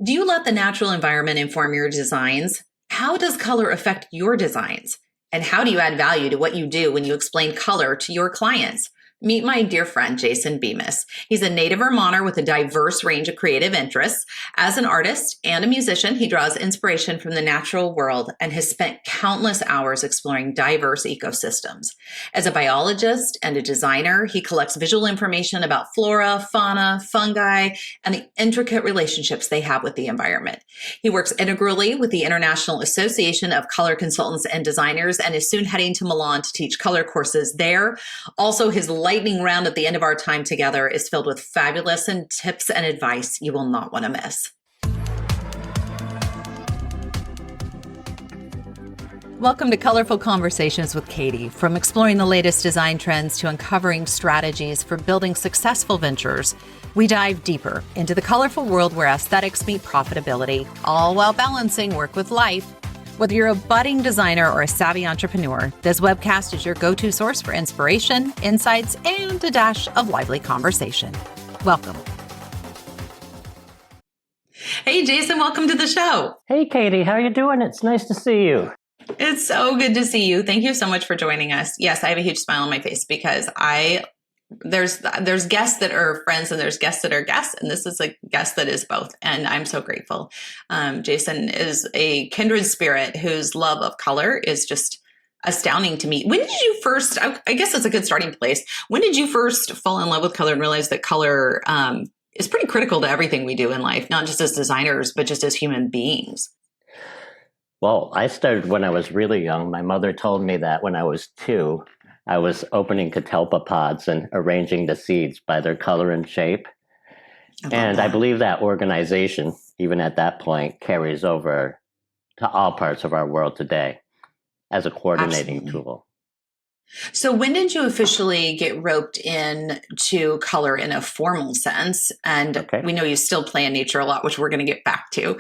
Do you let the natural environment inform your designs? How does color affect your designs? And how do you add value to what you do when you explain color to your clients? Meet my dear friend, Jason Bemis. He's a native Vermonter with a diverse range of creative interests. As an artist and a musician, he draws inspiration from the natural world and has spent countless hours exploring diverse ecosystems. As a biologist and a designer, he collects visual information about flora, fauna, fungi, and the intricate relationships they have with the environment. He works integrally with the International Association of Color Consultants and Designers and is soon heading to Milan to teach color courses there. Also, his lightning round at the end of our time together is filled with fabulous and tips and advice you will not want to miss. Welcome to Colorful Conversations with Katie. From exploring the latest design trends to uncovering strategies for building successful ventures, we dive deeper into the colorful world where aesthetics meet profitability, all while balancing work with life. Whether you're a budding designer or a savvy entrepreneur, this webcast is your go-to source for inspiration, insights, and a dash of lively conversation. Welcome. Hey, Jason, welcome to the show. Hey, Katie, how are you doing? It's nice to see you. It's so good to see you. Thank you so much for joining us. Yes, I have a huge smile on my face because there's guests that are friends and there's guests that are guests, and this is a guest that is both, and I'm so grateful. Jason is a kindred spirit whose love of color is just astounding to me. When did you first, I guess that's a good starting place, when did you first fall in love with color and realize that color is pretty critical to everything we do in life, not just as designers, but just as human beings? Well, I started when I was really young. My mother told me that when I was 2, I was opening catalpa pods and arranging the seeds by their color and shape. And I believe that organization, even at that point, carries over to all parts of our world today as a coordinating tool. So when did you officially get roped in to color in a formal sense? And we know you still play in nature a lot, which we're going to get back to.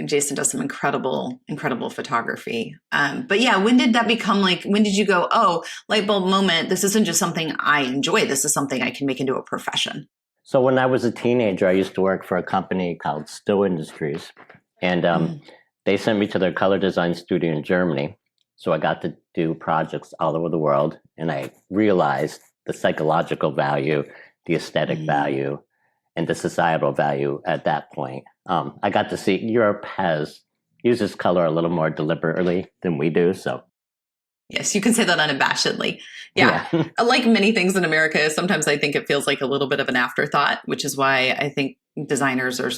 Jason does some incredible photography. But yeah, when did that become when did you go, oh, light bulb moment, this isn't just something I enjoy. This is something I can make into a profession. So when I was a teenager, I used to work for a company called Still Industries. And they sent me to their color design studio in Germany. So I got to do projects all over the world, and I realized the psychological value, the aesthetic value, and the societal value at that point. I got to see Europe uses color a little more deliberately than we do. So, yes, you can say that unabashedly. Yeah. Like many things in America, sometimes I think it feels like a little bit of an afterthought, which is why I think designers are.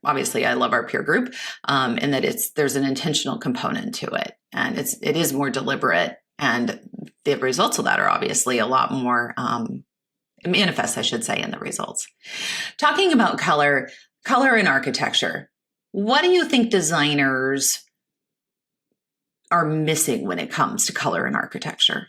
Obviously, I love our peer group, in that there's an intentional component to it, and it is more deliberate, and the results of that are obviously a lot more manifest, I should say, in the results. Talking about color in architecture, what do you think designers are missing when it comes to color in architecture?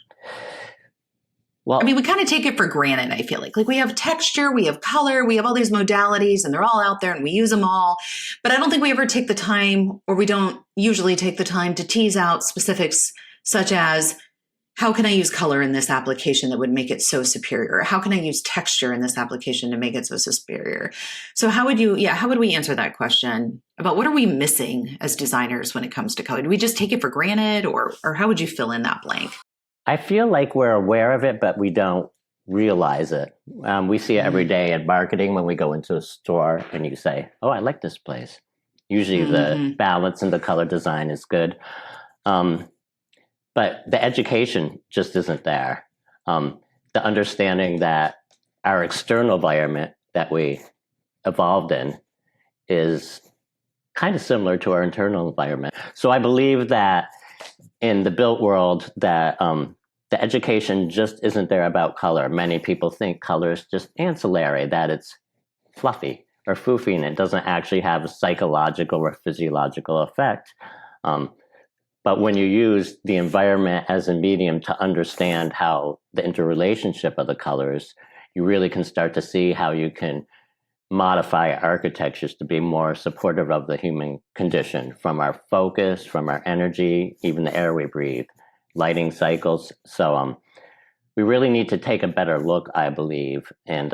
Well, I mean, we kind of take it for granted, I feel like we have texture, we have color, we have all these modalities, and they're all out there and we use them all. But I don't think we ever take the time, or we don't usually take the time to tease out specifics such as, how can I use color in this application that would make it so superior? How can I use texture in this application to make it so superior? So how would we answer that question about what are we missing as designers when it comes to color? Do we just take it for granted, or how would you fill in that blank? I feel like we're aware of it, but we don't realize it. We see it every day in marketing when we go into a store and you say, oh, I like this place. Usually the balance and the color design is good. But the education just isn't there. The understanding that our external environment that we evolved in is kind of similar to our internal environment. So I believe that in the built world that the education just isn't there about color. Many people think color is just ancillary, that it's fluffy or foofy, and it doesn't actually have a psychological or physiological effect. But when you use the environment as a medium to understand how the interrelationship of the colors, you really can start to see how you can modify architectures to be more supportive of the human condition, from our focus, from our energy, even the air we breathe, lighting cycles. So we really need to take a better look, I believe, and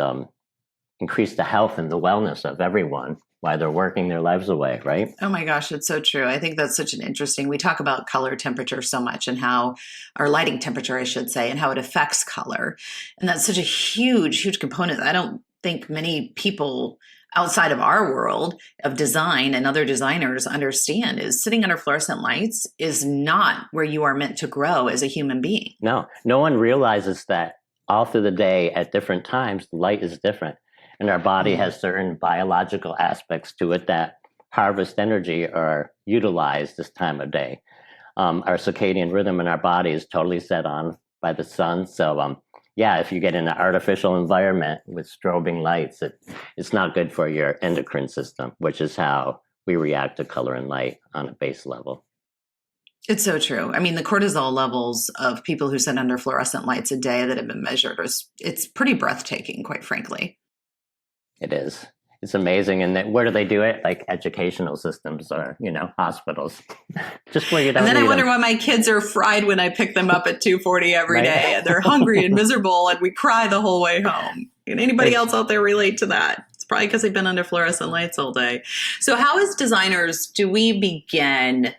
increase the health and the wellness of everyone why they're working their lives away, right? Oh my gosh, it's so true. I think that's such an interesting. We talk about color temperature so much and how, or lighting temperature, I should say, and how it affects color. And that's such a huge, huge component. I don't think many people outside of our world of design and other designers understand is sitting under fluorescent lights is not where you are meant to grow as a human being. No one realizes that all through the day at different times, the light is different. And our body has certain biological aspects to it that harvest energy or utilize this time of day. Our circadian rhythm in our body is totally set on by the sun. So if you get in an artificial environment with strobing lights, it's not good for your endocrine system, which is how we react to color and light on a base level. It's so true. I mean, the cortisol levels of people who sit under fluorescent lights a day that have been measured, it's pretty breathtaking, quite frankly. It is. It's amazing. And where do they do it? Like educational systems or, hospitals. Just where you don't. And then I wonder them. why my kids are fried when I pick them up at 2:40 every day. And they're hungry and miserable and we cry the whole way home. Can anybody else out there relate to that? It's probably because they've been under fluorescent lights all day. So how as designers do we begin?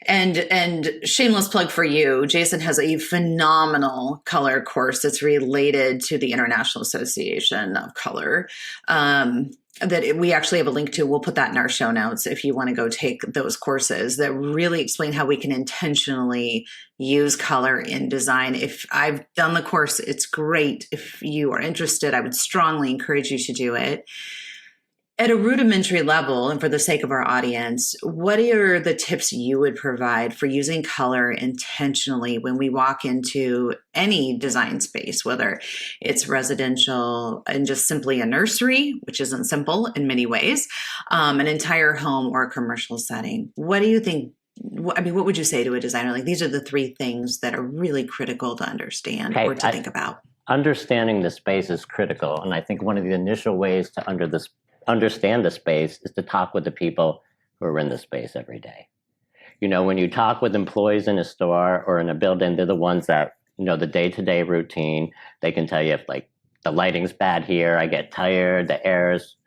And shameless plug for you, Jason has a phenomenal color course that's related to the International Association of Color that we actually have a link to. We'll put that in our show notes if you want to go take those courses that really explain how we can intentionally use color in design. If I've done the course, it's great. If you are interested, I would strongly encourage you to do it. At a rudimentary level, and for the sake of our audience, what are the tips you would provide for using color intentionally when we walk into any design space, whether it's residential and just simply a nursery, which isn't simple in many ways, an entire home or a commercial setting? What do you think? I mean, what would you say to a designer? Like, these are the three things that are really critical to understand or to think about. Understanding the space is critical. And I think one of the initial ways to understand the space is to talk with the people who are in the space every day. When you talk with employees in a store or in a building, they're the ones that know the day-to-day routine. They can tell you if like the lighting's bad here, I get tired, the air's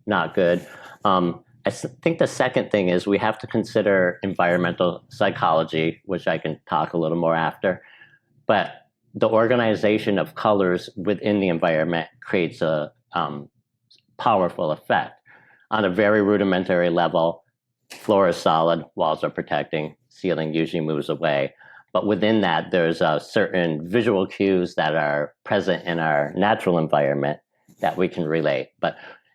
not good. I think the second thing is we have to consider environmental psychology, which I can talk a little more after. But the organization of colors within the environment creates a powerful effect. On a very rudimentary level, floor is solid, walls are protecting, ceiling usually moves away. But within that, there's certain visual cues that are present in our natural environment that we can relate.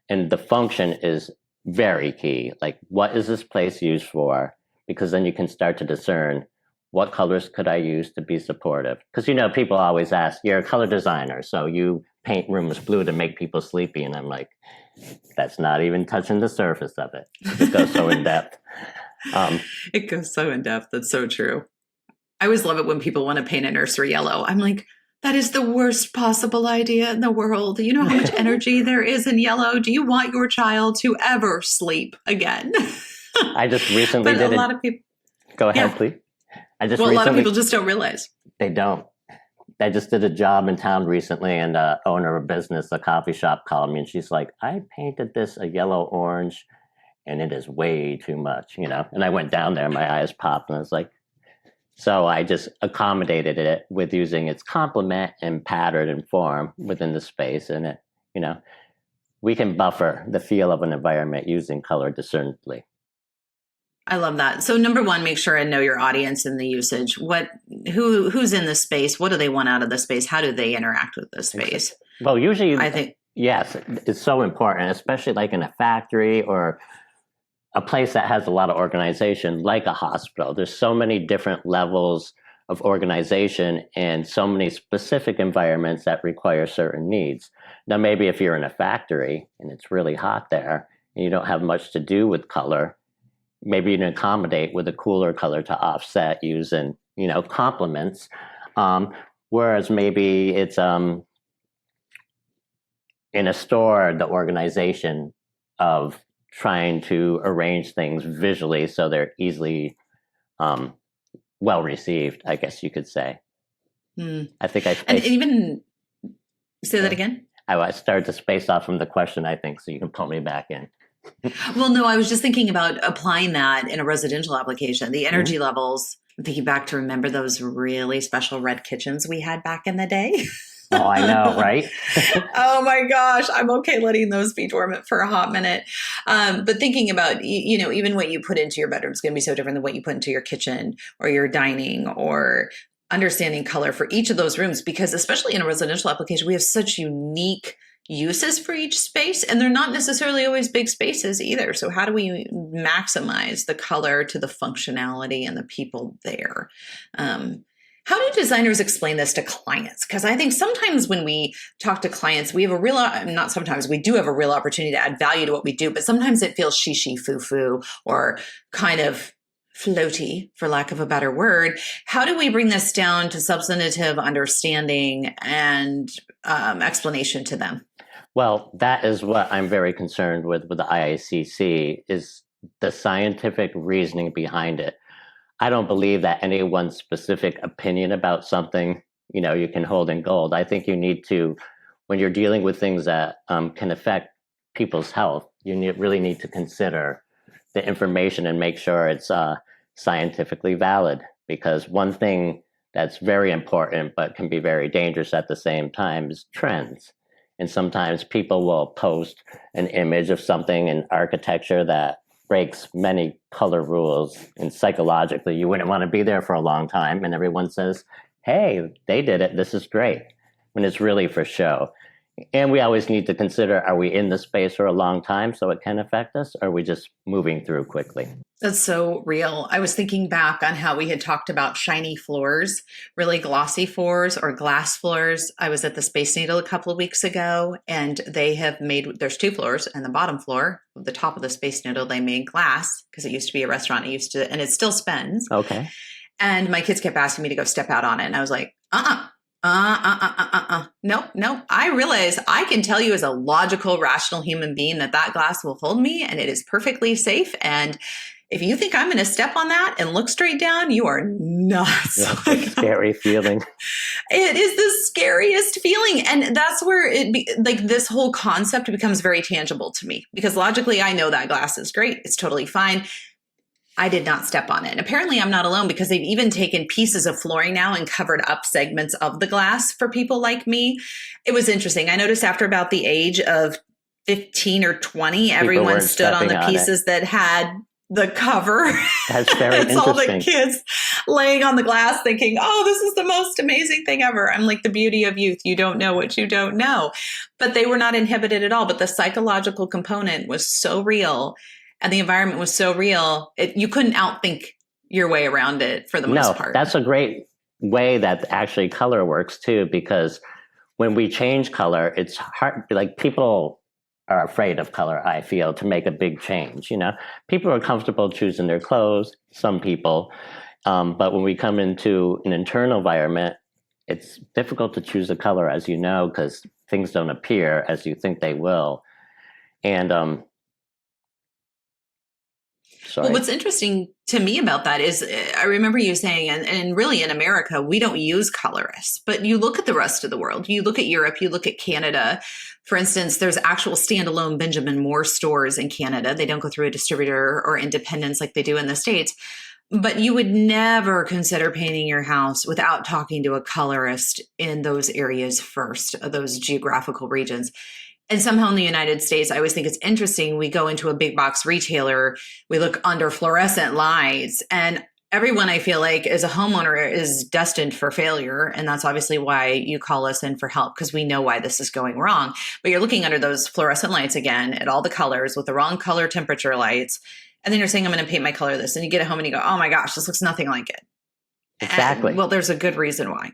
And the function is very key. Like, what is this place used for? Because then you can start to discern what colors could I use to be supportive? Because, people always ask, you're a color designer, so you paint rooms blue to make people sleepy. And I'm like, that's not even touching the surface of it. It goes so in depth. It goes so in depth. That's so true. I always love it when people want to paint a nursery yellow. I'm like, that is the worst possible idea in the world. Do you know how much energy there is in yellow? Do you want your child to ever sleep again? I just recently did a lot of people. Go ahead, please. A lot of people just don't realize. They don't. I just did a job in town recently, and the owner of a business, a coffee shop, called me, and she's like, I painted this a yellow-orange, and it is way too much, And I went down there, my eyes popped, and I was like, so I just accommodated it with using its complement and pattern and form within the space, and it, we can buffer the feel of an environment using color discernibly. I love that. So number one, make sure and know your audience and the usage. Who's in the space? What do they want out of the space? How do they interact with the space? Well, usually, I think, yes, it's so important, especially like in a factory or a place that has a lot of organization, like a hospital. There's so many different levels of organization and so many specific environments that require certain needs. Now, maybe if you're in a factory and it's really hot there and you don't have much to do with color, maybe you can accommodate with a cooler color to offset using, complements. Whereas maybe it's in a store, the organization of trying to arrange things visually so they're easily well received, I guess you could say. I think and even say that again. I started to space off from the question, I think, so you can pull me back in. Well, no, I was just thinking about applying that in a residential application. The energy levels, I'm thinking back to remember those really special red kitchens we had back in the day. Oh, I know, right? Oh my gosh, I'm okay letting those be dormant for a hot minute. But thinking about, even what you put into your bedroom is going to be so different than what you put into your kitchen or your dining, or understanding color for each of those rooms, because especially in a residential application, we have such unique uses for each space, and they're not necessarily always big spaces either. So how do we maximize the color to the functionality and the people there? How do designers explain this to clients? Because I think sometimes when we talk to clients, we have a real, not sometimes, we do have a real opportunity to add value to what we do, but sometimes it feels shishi foo-foo or kind of floaty, for lack of a better word. How do we bring this down to substantive understanding and explanation to them? Well, that is what I'm very concerned with the IICC, is the scientific reasoning behind it. I don't believe that any one specific opinion about something, you can hold in gold. I think you need to, when you're dealing with things that can affect people's health, you really need to consider the information and make sure it's scientifically valid. Because one thing that's very important but can be very dangerous at the same time is trends. And sometimes people will post an image of something in architecture that breaks many color rules, and psychologically you wouldn't want to be there for a long time, and everyone says, hey, they did it, this is great, when it's really for show. And we always need to consider, are we in the space for a long time so it can affect us, or are we just moving through quickly? That's so real. I was thinking back on how we had talked about shiny floors, really glossy floors or glass floors. I was at the Space Needle a couple of weeks ago, and they have made, there's 2 floors, and the bottom floor, the top of the Space Needle, they made glass because it used to be a restaurant. And it still spends. Okay. And my kids kept asking me to go step out on it. And I was like, no. I realize I can tell you as a logical, rational human being that glass will hold me and it is perfectly safe. And if you think I'm going to step on that and look straight down, you are nuts. That's a scary feeling. It is the scariest feeling. And that's where this whole concept becomes very tangible to me, because logically I know that glass is great. It's totally fine. I did not step on it. And apparently I'm not alone, because they've even taken pieces of flooring now and covered up segments of the glass for people like me. It was interesting. I noticed after about the age of 15 or 20, everyone stood on the pieces that had the cover. That's very interesting. All the kids laying on the glass thinking, oh, this is the most amazing thing ever. I'm like, the beauty of youth. You don't know what you don't know. But they were not inhibited at all. But the psychological component was so real, and the environment was so real, you couldn't outthink your way around it for the most part. That's a great way that actually color works too, because when we change color, it's hard, like people are afraid of color, I feel, to make a big change. People are comfortable choosing their clothes, some people, but when we come into an internal environment, it's difficult to choose a color, as you know, because things don't appear as you think they will. And well, what's interesting to me about that is I remember you saying, and really in America, we don't use colorists, but you look at the rest of the world, you look at Europe, you look at Canada. For instance, there's actual standalone Benjamin Moore stores in Canada. They don't go through a distributor or independents like they do in the States. But you would never consider painting your house without talking to a colorist in those areas first, those geographical regions. And somehow in the United States, I always think it's interesting. We go into a big box retailer, we look under fluorescent lights, and everyone, I feel like, as a homeowner is destined for failure. And that's obviously why you call us in for help, because we know why this is going wrong. But you're looking under those fluorescent lights again at all the colors with the wrong color temperature lights. And then you're saying, I'm going to paint my color this. And you get it home and you go, oh my gosh, this looks nothing like it. Exactly. And, well, there's a good reason why.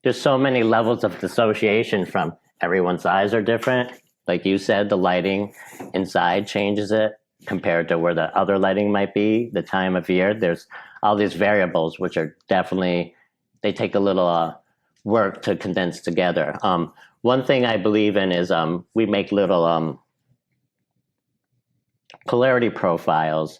There's so many levels of dissociation from everyone's eyes are different. Like you said, the lighting inside changes it compared to where the other lighting might be, the time of year. There's all these variables, which are definitely, they take a little work to condense together. One thing I believe in is we make little polarity profiles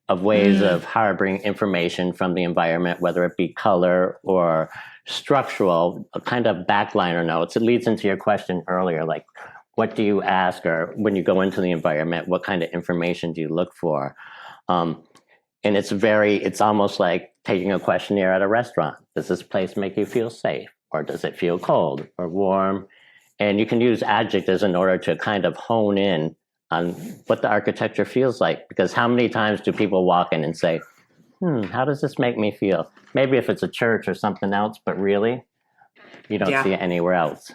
of ways of harboring information from the environment, whether it be color or structural, a kind of backliner notes. It leads into your question earlier, like, what do you ask, or when you go into the environment, what kind of information do you look for? And it's almost like taking a questionnaire at a restaurant. Does this place make you feel safe? Or does it feel cold or warm? And you can use adjectives in order to kind of hone in on what the architecture feels like. Because how many times do people walk in and say, how does this make me feel? Maybe if it's a church or something else, but really, you don't see it anywhere else.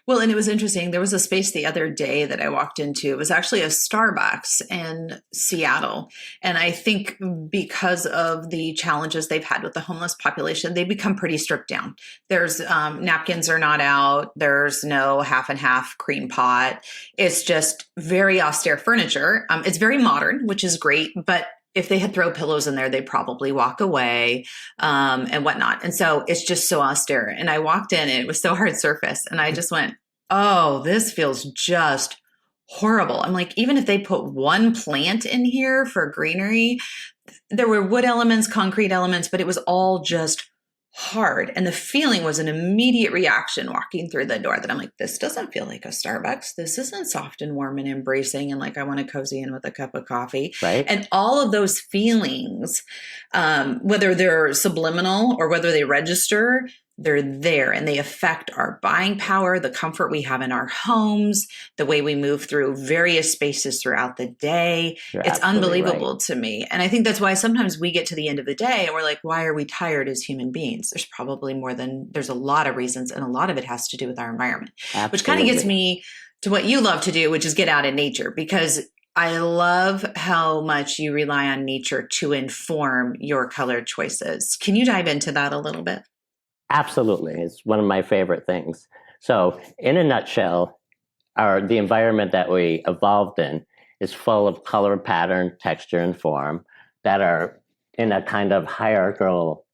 Well, and it was interesting. There was a space the other day that I walked into. It was actually a Starbucks in Seattle. And I think because of the challenges they've had with the homeless population, they become pretty stripped down. There's napkins are not out. There's no half and half cream pot. It's just very austere furniture. It's very modern, which is great, but if they had throw pillows in there, they'd probably walk away and whatnot. And so it's just so austere. And I walked in and it was so hard surface. And I just went, oh, this feels just horrible. I'm like, even if they put one plant in here for greenery, there were wood elements, concrete elements, but it was all just hard. And the feeling was an immediate reaction walking through the door that I'm like, this doesn't feel like a Starbucks. This isn't soft and warm and embracing. And like, I want to cozy in with a cup of coffee. Right. And all of those feelings, whether they're subliminal or whether they register, they're there and they affect our buying power, the comfort we have in our homes, the way we move through various spaces throughout the day. It's unbelievable to me. And I think that's why sometimes we get to the end of the day and we're like, why are we tired as human beings? There's probably there's a lot of reasons. And a lot of it has to do with our environment, which kind of gets me to what you love to do, which is get out in nature, because I love how much you rely on nature to inform your color choices. Can you dive into that a little bit? Absolutely. It's one of my favorite things. So in a nutshell, the environment that we evolved in is full of color, pattern, texture, and form that are in a kind of hierarchical,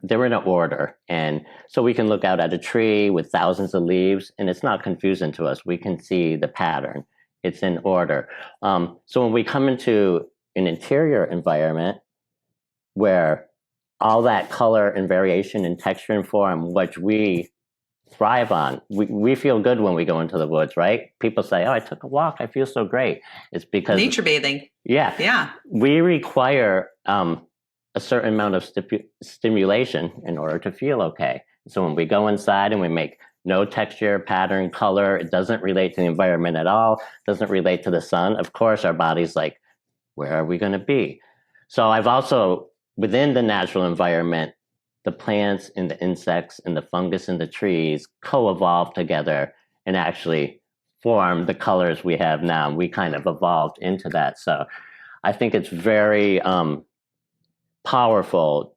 they're in an order. And so we can look out at a tree with thousands of leaves and it's not confusing to us. We can see the pattern. It's in order. So when we come into an interior environment where all that color and variation and texture and form, which we thrive on. We feel good when we go into the woods, right? People say, oh, I took a walk. I feel so great. It's because nature bathing. Yeah. Yeah. We require a certain amount of stimulation in order to feel okay. So when we go inside and we make no texture, pattern, color, it doesn't relate to the environment at all, doesn't relate to the sun. Of course, our body's like, where are we going to be? So I've also, within the natural environment, the plants and the insects and the fungus and the trees co-evolve together and actually form the colors we have now. We kind of evolved into that. So I think it's very powerful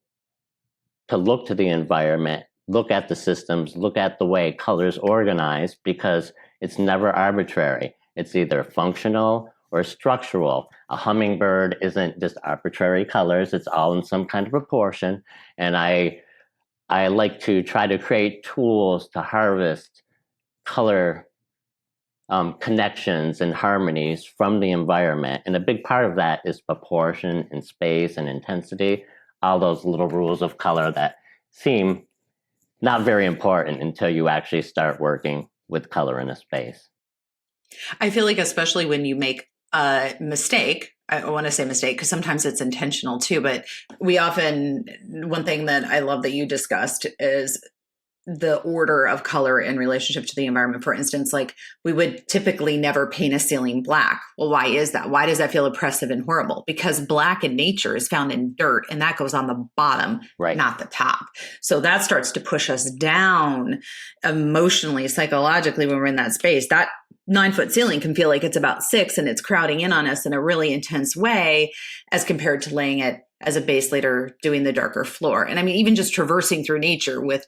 to look to the environment, look at the systems, look at the way colors organize, because it's never arbitrary. It's either functional or structural. A hummingbird isn't just arbitrary colors. It's all in some kind of proportion. And I like to try to create tools to harvest color connections and harmonies from the environment. And a big part of that is proportion and space and intensity, all those little rules of color that seem not very important until you actually start working with color in a space. I feel like especially when you make a mistake, I want to say mistake because sometimes it's intentional too, but one thing that I love that you discussed is the order of color in relationship to the environment. For instance, like we would typically never paint a ceiling black. Well, why is that? Why does that feel oppressive and horrible? Because black in nature is found in dirt and that goes on the bottom, right, not the top. So that starts to push us down emotionally, psychologically when we're in that space. That 9-foot ceiling can feel like it's about 6 and it's crowding in on us in a really intense way as compared to laying it as a base later, doing the darker floor. And I mean, even just traversing through nature with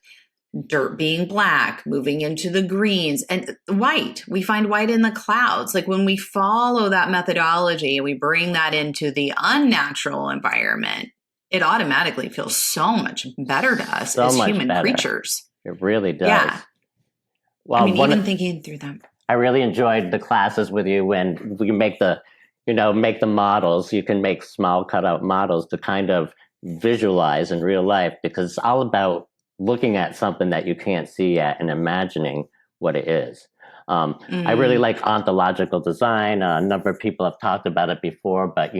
dirt being black, moving into the greens and white. We find white in the clouds. Like when we follow that methodology and we bring that into the unnatural environment, it automatically feels so much better to us as human creatures. It really does. Yeah. Well, I mean, even thinking through them. I really enjoyed the classes with you when we make the models. You can make small cutout models to kind of visualize in real life, because it's all about looking at something that you can't see yet and imagining what it is. I really like ontological design. A number of people have talked about it before, but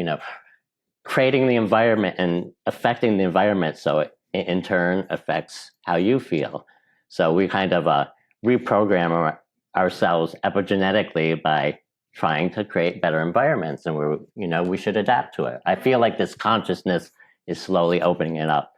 creating the environment and affecting the environment so it in turn affects how you feel. So we kind of reprogram ourselves epigenetically by trying to create better environments, and we should adapt to it. I feel like this consciousness is slowly opening it up.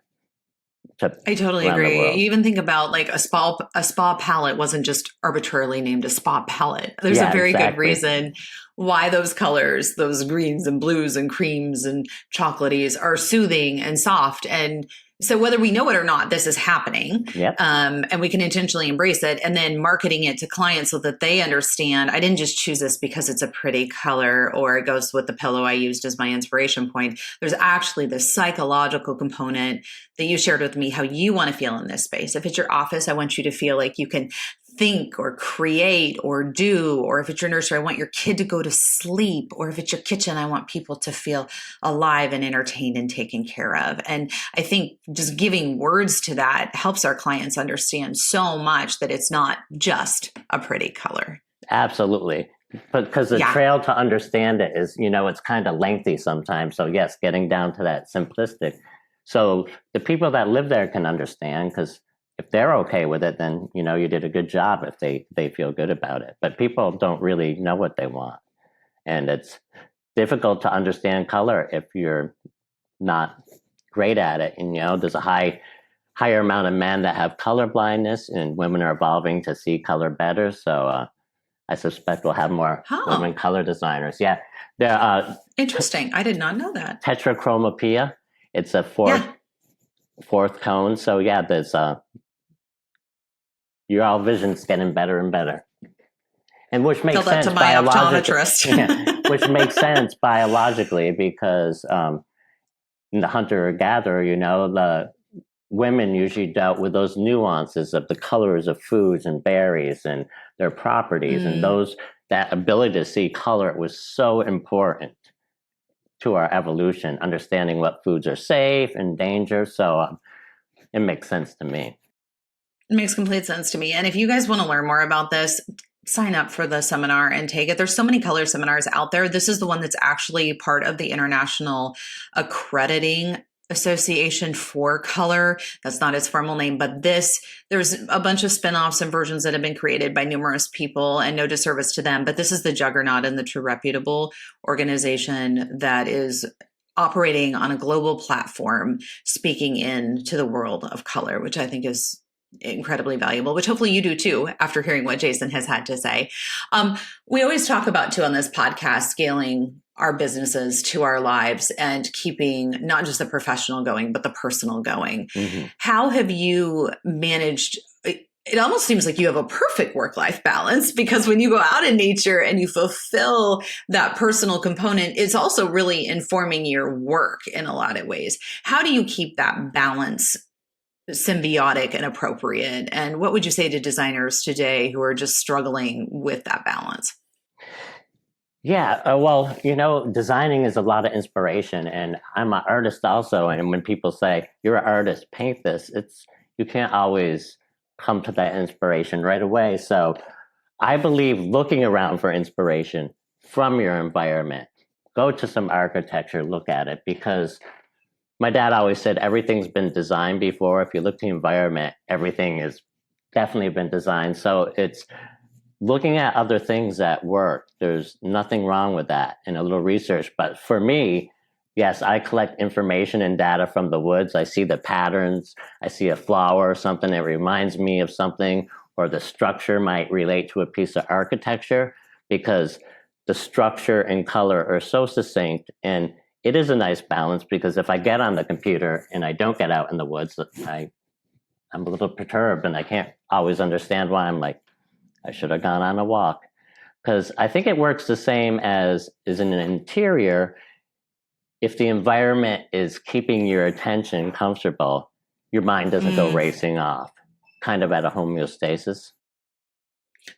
I totally agree. You even think about like a spa palette wasn't just arbitrarily named a spa palette. There's a very good reason why those colors, those greens and blues and creams and chocolates are soothing and soft. And so whether we know it or not, this is happening. Yep. And we can intentionally embrace it, and then marketing it to clients so that they understand, I didn't just choose this because it's a pretty color or it goes with the pillow I used as my inspiration point. There's actually this psychological component that you shared with me, how you want to feel in this space. If it's your office, I want you to feel like you can think or create or do, or if it's your nursery, I want your kid to go to sleep, or if it's your kitchen, I want people to feel alive and entertained and taken care of. And I think just giving words to that helps our clients understand so much that it's not just a pretty color. Absolutely. Because the trail to understand it is, it's kind of lengthy sometimes. So yes, getting down to that simplistic. So the people that live there can understand, because if they're okay with it, then, you did a good job if they feel good about it. But people don't really know what they want. And it's difficult to understand color if you're not great at it. And, there's a higher amount of men that have color blindness, and women are evolving to see color better. So I suspect we'll have more women color designers. Yeah. Interesting. I did not know that. Tetrachromopia. It's a fourth cone. So yeah, there's your vision's getting better and better, and which makes sense biologically. Which makes sense biologically because in the hunter gatherer, the women usually dealt with those nuances of the colors of foods and berries and their properties, and that ability to see color was so important to our evolution, understanding what foods are safe and dangerous. So it makes sense to me. It makes complete sense to me. And if you guys want to learn more about this, sign up for the seminar and take it. There's so many color seminars out there. This is the one that's actually part of the International Accrediting Association for Color. That's not its formal name, but there's a bunch of spinoffs and versions that have been created by numerous people, and no disservice to them. But this is the juggernaut and the true reputable organization that is operating on a global platform, speaking into the world of color, which I think is incredibly valuable, which hopefully you do too, after hearing what Jason has had to say. We always talk about too on this podcast, scaling our businesses to our lives and keeping not just the professional going, but the personal going. Mm-hmm. How have you managed? It almost seems like you have a perfect work-life balance, because when you go out in nature and you fulfill that personal component, it's also really informing your work in a lot of ways. How do you keep that balance symbiotic and appropriate? And what would you say to designers today who are just struggling with that balance? Yeah, well, designing is a lot of inspiration, and I'm an artist also. And when people say you're an artist, paint this, you can't always come to that inspiration right away. So I believe looking around for inspiration from your environment, go to some architecture, look at it, because my dad always said everything's been designed before. If you look at the environment, everything has definitely been designed. So it's looking at other things that work. There's nothing wrong with that, and a little research. But for me, yes, I collect information and data from the woods. I see the patterns. I see a flower or something that reminds me of something, or the structure might relate to a piece of architecture, because the structure and color are so succinct. And it is a nice balance, because if I get on the computer and I don't get out in the woods, I'm a little perturbed, and I can't always understand why. I'm like, I should have gone on a walk. Because I think it works the same as in an interior. If the environment is keeping your attention comfortable, your mind doesn't go racing off, kind of at a homeostasis.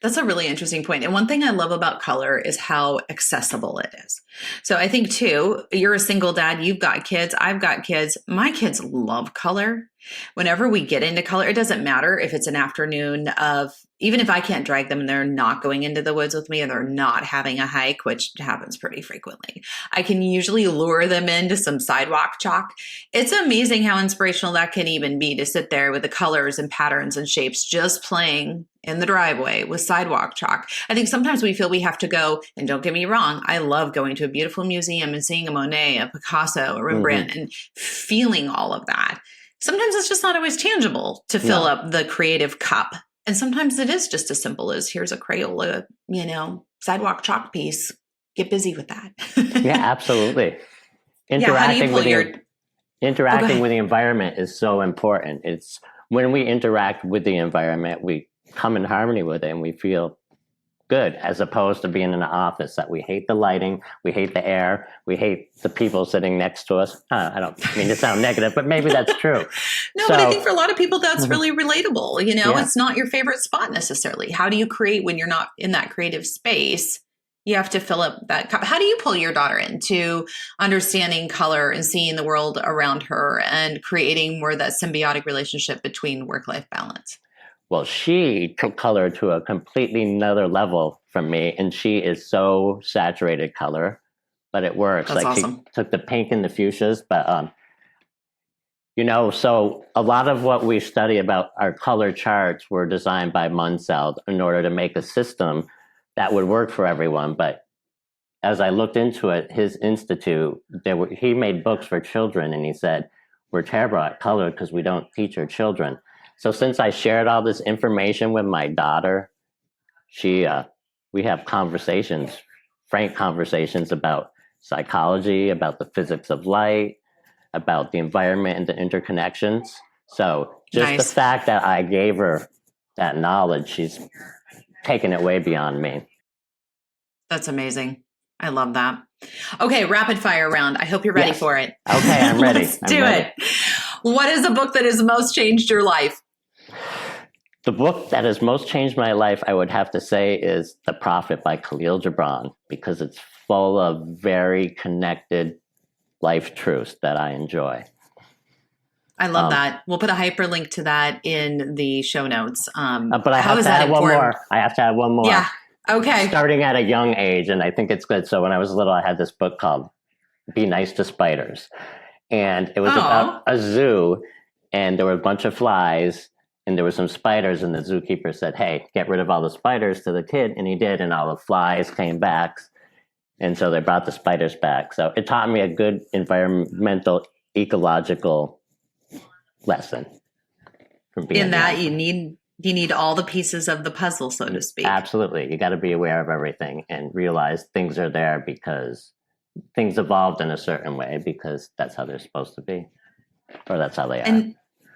That's a really interesting point. And one thing I love about color is how accessible it is. So I think too, you're a single dad, you've got kids, I've got kids. My kids love color. Whenever we get into color, it doesn't matter if it's an afternoon of, even if I can't drag them and they're not going into the woods with me and they're not having a hike, which happens pretty frequently, I can usually lure them into some sidewalk chalk. It's amazing how inspirational that can even be, to sit there with the colors and patterns and shapes just playing in the driveway with sidewalk chalk. I think sometimes we feel we have to go, and don't get me wrong, I love going to a beautiful museum and seeing a Monet, a Picasso, a Rembrandt, and feeling all of that. Sometimes it's just not always tangible to fill up the creative cup. And sometimes it is just as simple as, here's a Crayola, sidewalk chalk piece. Get busy with that. Yeah, absolutely. Interacting with the environment is so important. It's when we interact with the environment, we come in harmony with it and we feel good, as opposed to being in an office that we hate the lighting, we hate the air, we hate the people sitting next to us. I don't mean to sound negative, but maybe that's true. But I think for a lot of people, that's really relatable. It's not your favorite spot necessarily. How do you create when you're not in that creative space? You have to fill up that cup. How do you pull your daughter into understanding color and seeing the world around her and creating more of that symbiotic relationship between work-life balance? Well, she took color to a completely another level from me, and she is so saturated color, but it works. That's awesome. She took the pink and the fuchsias, but so a lot of what we study about our color charts were designed by Munsell in order to make a system that would work for everyone. But as I looked into it, his institute, he made books for children, and he said, we're terrible at color because we don't teach our children. So since I shared all this information with my daughter, we have frank conversations about psychology, about the physics of light, about the environment and the interconnections. So just the fact that I gave her that knowledge, she's taken it way beyond me. That's amazing. I love that. Okay, rapid fire round. I hope you're ready for it. Okay, I'm ready. Let's do it. What is a book that has most changed your life? The book that has most changed my life, I would have to say, is The Prophet by Khalil Gibran, because it's full of very connected life truths that I enjoy. I love that. We'll put a hyperlink to that in the show notes. But I have to add one more. I have to add one more. Yeah. Okay. Starting at a young age, and I think it's good. So when I was little, I had this book called Be Nice to Spiders. And it was about a zoo, and there were a bunch of flies, and there were some spiders, and the zookeeper said, hey, get rid of all the spiders to the kid. And he did, and all the flies came back. And so they brought the spiders back. So it taught me a good environmental, ecological lesson. In that, you need all the pieces of the puzzle, so to speak. Absolutely. You got to be aware of everything and realize things are there because things evolved in a certain way, because that's how they're supposed to be, or that's how they are. And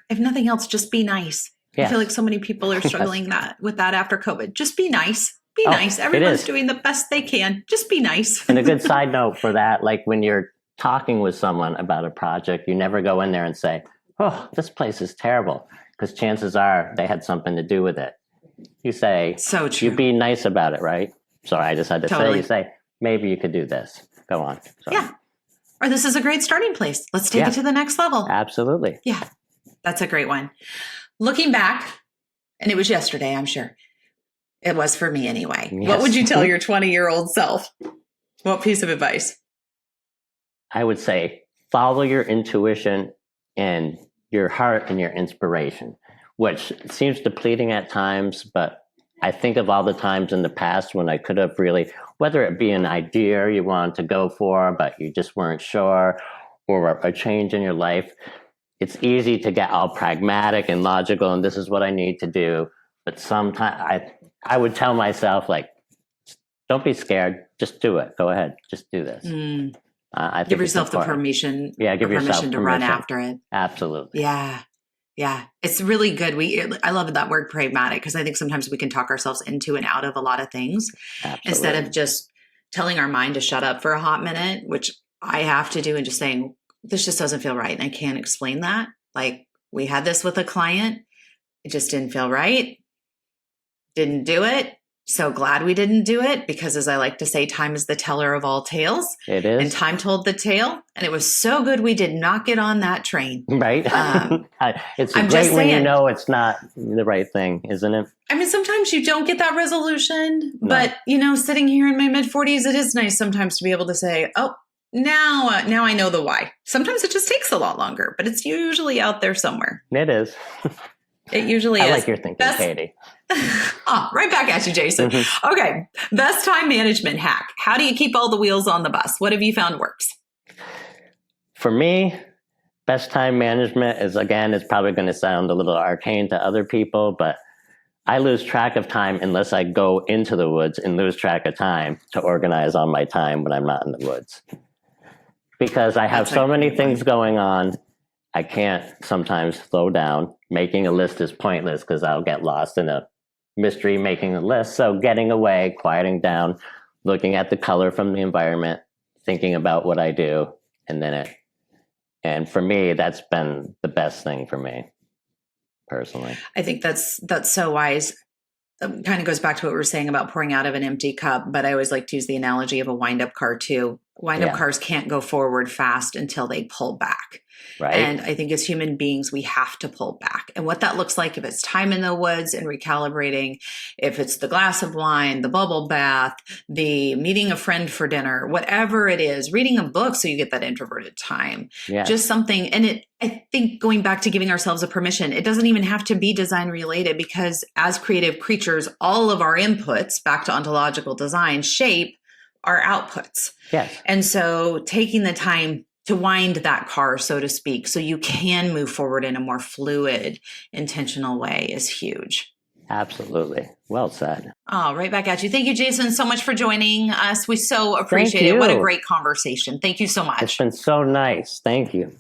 if nothing else, just be nice. Yes. I feel like so many people are struggling with that after COVID. Just be nice. Be nice. Everyone's doing the best they can. Just be nice. And a good side note for that, like when you're talking with someone about a project, you never go in there and say, oh, this place is terrible, because chances are they had something to do with it. You say, so true. You be nice about it, right? Sorry, I just had to say, you say, maybe you could do this. Go on. Sorry. Yeah. Or this is a great starting place. Let's take it to the next level. Absolutely. Yeah. That's a great one. Looking back, and it was yesterday, I'm sure. It was for me anyway. Yes. What would you tell your 20-year-old self? What piece of advice? I would say follow your intuition and your heart and your inspiration, which seems depleting at times, but I think of all the times in the past when I could have really, whether it be an idea you wanted to go for, but you just weren't sure, or a change in your life. It's easy to get all pragmatic and logical, and this is what I need to do. But sometimes I would tell myself, like, don't be scared. Just do it. Go ahead. Just do this. I think give yourself the permission. Yeah, give yourself permission to run after it. Absolutely. Yeah. Yeah. It's really good. I love that word pragmatic, because I think sometimes we can talk ourselves into and out of a lot of things. Absolutely. Instead of just telling our mind to shut up for a hot minute, which I have to do, and just saying, this just doesn't feel right. And I can't explain that. Like, we had this with a client. It just didn't feel right. Didn't do it. So glad we didn't do it because, as I like to say, time is the teller of all tales. It is. And time told the tale. And it was so good we did not get on that train. Right. It's great when you know it's not the right thing, isn't it? I mean, sometimes you don't get that resolution. No. But, sitting here in my mid-40s, it is nice sometimes to be able to say, oh, now I know the why. Sometimes it just takes a lot longer, but it's usually out there somewhere. It is. It usually is. I like your thinking, Katie. Right back at you, Jason. Mm-hmm. Okay. Best time management hack. How do you keep all the wheels on the bus? What have you found works? For me, best time management is, again, it's probably going to sound a little arcane to other people, but I lose track of time unless I go into the woods and lose track of time to organize all my time when I'm not in the woods. Because I have so many things going on, I can't sometimes slow down. Making a list is pointless because I'll get lost in a mystery making a list. So getting away, quieting down, looking at the color from the environment, thinking about what I do, and for me, that's been the best thing for me, personally. I think that's so wise. It kind of goes back to what we were saying about pouring out of an empty cup, but I always like to use the analogy of a wind-up car too. Wind-up cars can't go forward fast until they pull back. Right. And I think as human beings, we have to pull back. And what that looks like, if it's time in the woods and recalibrating, if it's the glass of wine, the bubble bath, the meeting a friend for dinner, whatever it is, reading a book so you get that introverted time, just something. And I think going back to giving ourselves a permission, it doesn't even have to be design related, because as creative creatures, all of our inputs, back to ontological design, shape our outputs. Yes. And so taking the time to wind that car, so to speak, so you can move forward in a more fluid, intentional way is huge. Absolutely. Well said. Oh, right back at you. Thank you, Jason, so much for joining us. We so appreciate it. What a great conversation. Thank you so much. It's been so nice. Thank you.